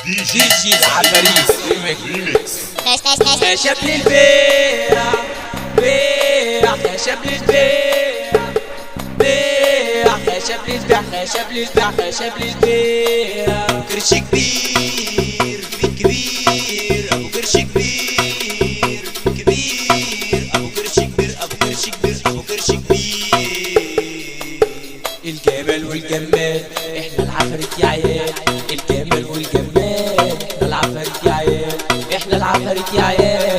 دي جي العفاريت ريميكس. خشب للبيع بيع، خشب للبيع بيع، خشب للبيع، خشب للبيع، خشب للبيع. كرش كبير في كبير، ابو كرش كبير كبير، ابو كرش كبير، ابو كرش كبير، ابو كرش كبير. الجمال والجمال احنا العفاريت يا عيال، الجمال والجمال احنا العفاريت يا عيال، احنا العفاريت يا عيال،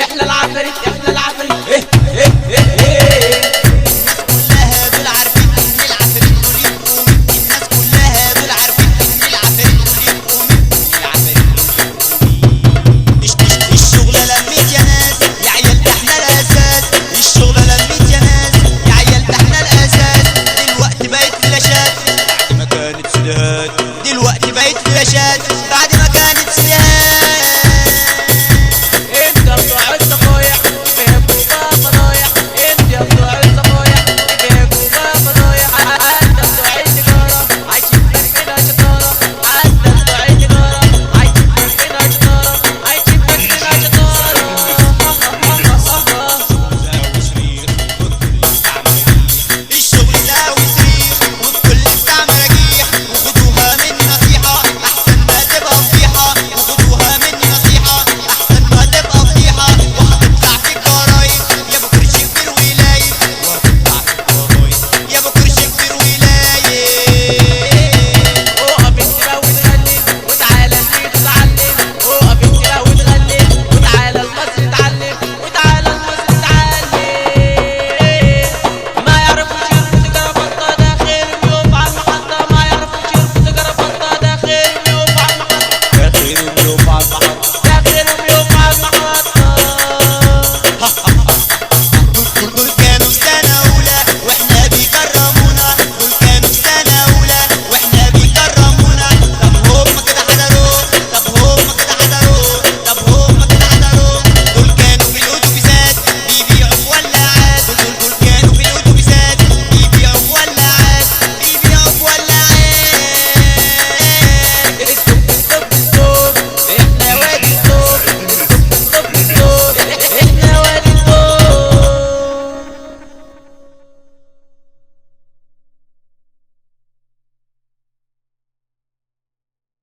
احنا العفاريت، احنا العفاريت. الناس كلها دول عارفين ان العفاريت دول يبقوا مين. الناس كلها دول عارفين ان العفاريت دول يبقوا مين. العفاريت دول يبقوا مين. الشغلة لميت يا ناس يا عيال، ده احنا الاساس. الشغلة لميت يا ناس يا عيال، ده احنا الاساس. دلوقتي بقت فلاشات بعد ما كانت سيدات، دلوقتي بقت فلاشات